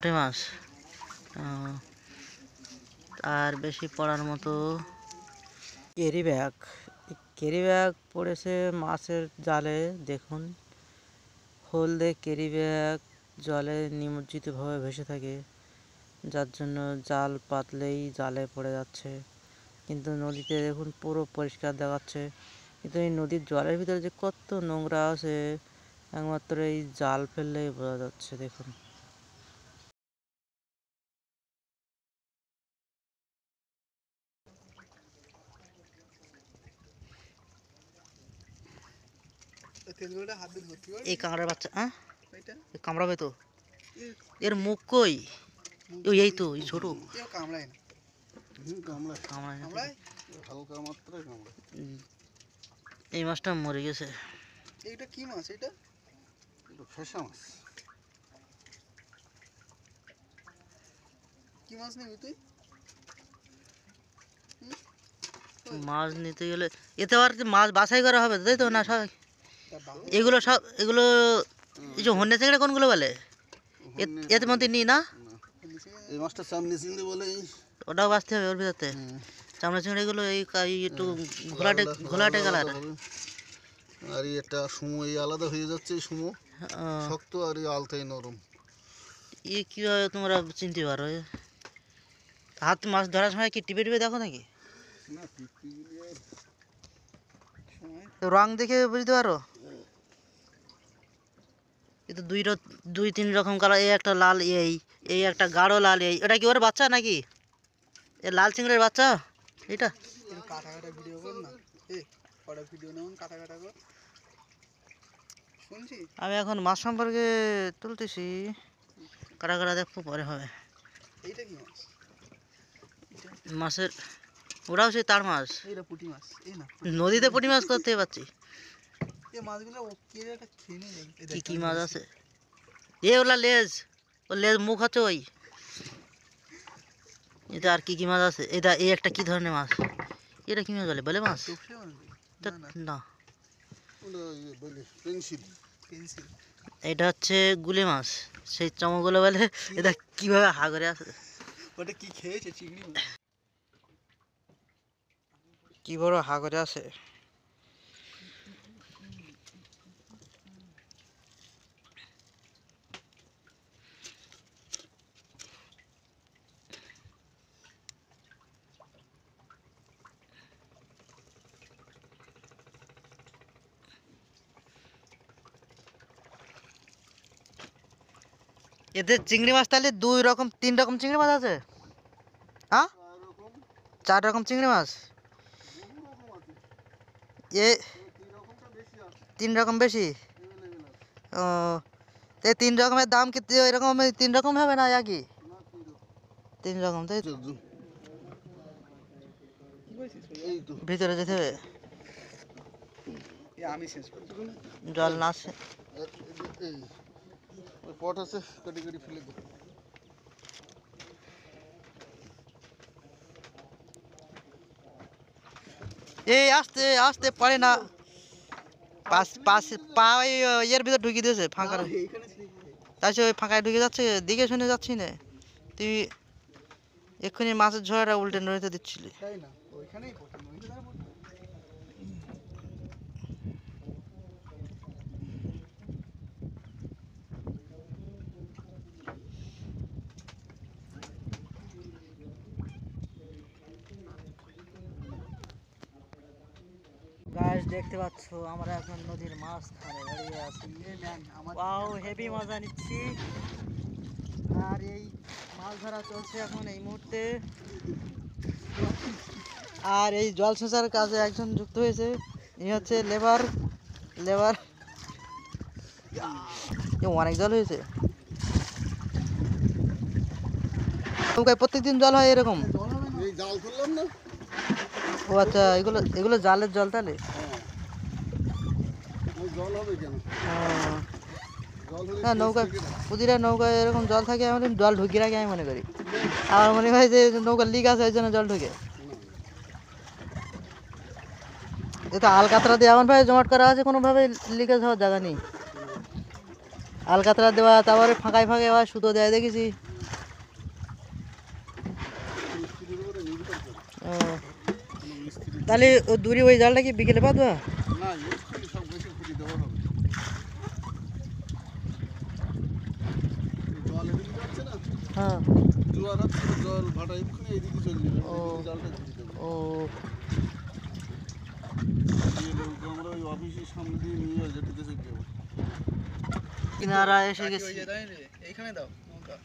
পুঁটি মাছ আর বেশি পড়ার মতো ক্যারি ব্যাগ পড়েছে মাছের জালে। দেখুন, হলদে ক্যারি ব্যাগ জলে নিমজ্জিতভাবে ভেসে থাকে, যার জন্য জাল পাতলেই জালে পড়ে যাচ্ছে। কিন্তু নদীতে দেখুন পুরো পরিষ্কার দেখাচ্ছে, কিন্তু এই নদীর জলের ভিতরে যে কত নোংরা আছে একমাত্র এই জাল ফেললেই বোঝা যাচ্ছে। দেখুন, এই কাঁকড়ার বাচ্চা কামড়াবে তো, এর মুখ কই? এই তো এই ছোট এই মাছটা মরে গেছে। এইটা কি মাছ? এটা ফেসা মাছ। কি মাছ নেই তুই? মাছ নিতে গেলে এতে আর মাছ বাছাই করা হবে, তাই তো? না সব এগুলো এই যে হন্যে চিংড়ি কোনগুলো বলে? এতে মধ্যে নি না, এই মাছটা সামনে চিংড়ি বলে, ওটাও বাঁচতে হবে ওর ভিতরতে। চামড়া চিংড়িগুলো এই একটু ঘোলাটে ঘোলাটে কালার। আর এটা সময় আলাদা হয়ে যাচ্ছে, এই সময় শক্ত আর আলতাই নরম। কীভাবে তোমরা চিনতে পারো? হাত মাছ ধরার সময় কি টিপে টিপে দেখো নাকি? রং দেখে বুঝতে পারো? এ তো দুই তিন রকম কালার, এই একটা লাল, এই একটা গাঢ় লাল। এটা কি ওর বাচ্চা নাকি? এ লাল চিংড়ির বাচ্চা এটা? আমি এখন মাছ সম্পর্কে তুলতেছি, কাটা কাটা দেখবো, পরে হবে। মাছের ওরাও সেই তার মাছ, নদীতে পুঁটি মাছ করতে পারছি। কি কি মাছ আছে? ওলা লেজ, ও লেজ মুখ আছে ওই। এটা আর কি কি মাছ আছে? এটা এই একটা কি ধরনের মাছ? এটা কি মাছ বলে? বলে মাছ না, এটা হচ্ছে গুলে মাছ, সেই চমকগুলো বলে। এটা কিভাবে হা করে আছে? ওটা কি খেয়েছে? চিংড়ি মাছ। কি বড় হা করে আছে। এদের চিংড়ি মাছ তাহলে দুই রকম তিন রকম চিংড়ি মাছ আছে? হ্যাঁ, 4 রকম চিংড়ি মাছ। এ 3 রকম বেশি? ও, এই 3 রকমের দাম কি এরকম 3 রকম হবে না একই? 3 রকম, তাই ভিতরে যেতে হবে। জল না আসে পট আছে, কেটে কেটে ফেলে দে। এই আস্তে আস্তে পারে না, পা এর ভিতর ঢুকিয়ে দিয়েছে ফাঁকা, তাই ওই ফাঁকায় ঢুকে যাচ্ছে, দিকে শুনে যাচ্ছি না। তুই এক্ষুনি মাছের ঝোড়াটা উল্টে নড়িতে দিচ্ছিলি। গাইস, দেখতে পাচ্ছ আমরা এখন নদীর মাঝখানে দাঁড়িয়ে আছি। ওয়াও, হেভি মজা নিচ্ছি। আর এই মাছ ধরা চলছে এখন এই মুহূর্তে। আর এই জল সেচার কাজে একজন যুক্ত হয়েছে, ইনি হচ্ছে লেবার। অনেক জল হয়েছে। প্রত্যেকদিন জল হয় এরকম? ও আচ্ছা, এগুলো জালের জল তাহলে? হ্যাঁ, নৌকায় প্রতিটা নৌকায় এরকম জল থাকে, আমি জল ঢুকিয়ে রাখি আমি মনে করি। আমার মনে হয় যে নৌকার লিক আছে, ওই জন্য জল ঢুকে। এটা আলকাতরা দিয়ে এমনভাবে জমাট করা আছে, কোনোভাবে লিকেজ হওয়ার জায়গা নেই। আলকাতরা দেওয়া, তারপরে ফাঁকায় ফাঁকায় সুতো দেয় দেখেছি। ও, কোনো মিস্ত্রি তাহলে ও দূরে ওই জালটা কি বিকেলে পাতবা? না, এক্ষুনি সব বেশি খুঁড়ি দেওয়া হবে। এই জল এদিকে যাচ্ছে না, হ্যাঁ। জোয়ার হচ্ছে, জল ভাটা এক্ষুনি এইদিকে চলে যাবে, ও। এইদিকে জালটা ঘুরে দেবো। ও, দিয়ে নৌকা আমরা ওই অফিসের সামনে দিয়ে নিয়ে যেতে চলে যাবো। কিনারা এসে গেছি। এইখানে দাও নৌকা।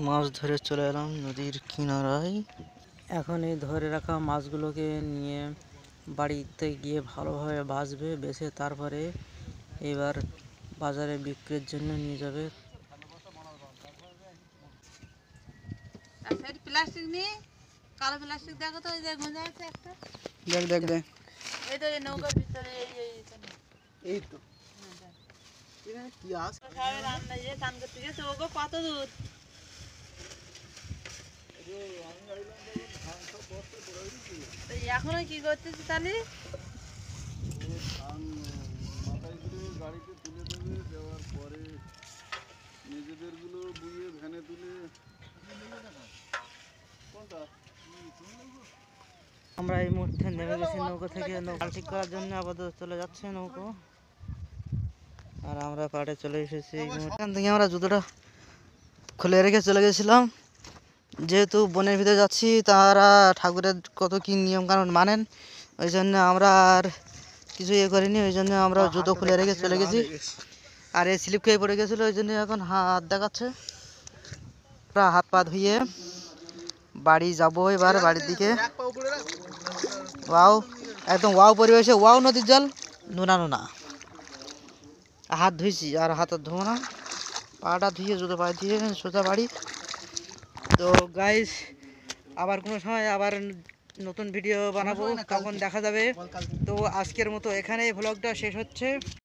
মাছ ধরে চলে এলাম নদীর কিনারায়। এখন এই ধরে রাখা মাছগুলোকে নিয়ে বাড়িতে গিয়ে ভালোভাবে বাছবে, বেছে তারপরে এবার বাজারে বিক্রির জন্য নিয়ে যাবে। প্লাস্টিক নিয়ে কালো প্লাস্টিক দেখো তো, ওই যে গোঁজা আছে একটা, দেখ দেখ দেখ, এই তো এই নৌকার ভিতরে এই তো এখানে কি আছে? সবাই রান্না যে চান করতে গেছে, ওগো কত দূর। তো এখনো কি করতেছি তাহলে? ধান মাথায় করে গাড়িতে তুলে দেবে, দেওয়ার পরে নিজেদেরগুলো বুয়ে ভ্যানে তুলে কোনটা আমরা এই মুহূর্তে নেমে গেছি নৌকো থেকে। নৌকা ঠিক করার জন্য আপাতত চলে যাচ্ছে নৌকো, আর আমরা পাড়ে চলে এসেছি এই মুহূর্তে। এখান থেকে আমরা জুতোটা খুলে রেখে চলে গেছিলাম, যেহেতু বনের ভিতরে যাচ্ছি, তারা ঠাকুরের কত কী নিয়ম কানুন মানেন, ওই জন্য আমরা আর কিছু ইয়ে করিনি, ওই জন্য আমরা জুতো খুলে রেখে চলে গেছি। আর এই স্লিপ খেয়ে পড়ে গেছিলো, ওই জন্য এখন হাত দেখাচ্ছে। আমরা হাত পা ধুয়ে বাড়ি যাবো এবার, বাড়ির দিকে। ওয়াও, একদম ওয়াও পরিবেশে, ওয়াও নদীর জল, নোনা নোনা। হাত ধুইছি আর হাত ধোবো না, পাটা ধুয়ে জুতো পা দিয়ে সোজা বাড়ি। তো গাইস, আবার কোনো সময় আবার নতুন ভিডিও বানাবো, তখন দেখা যাবে। তো আজকের মতো এখানেই ভ্লগটা শেষ হচ্ছে।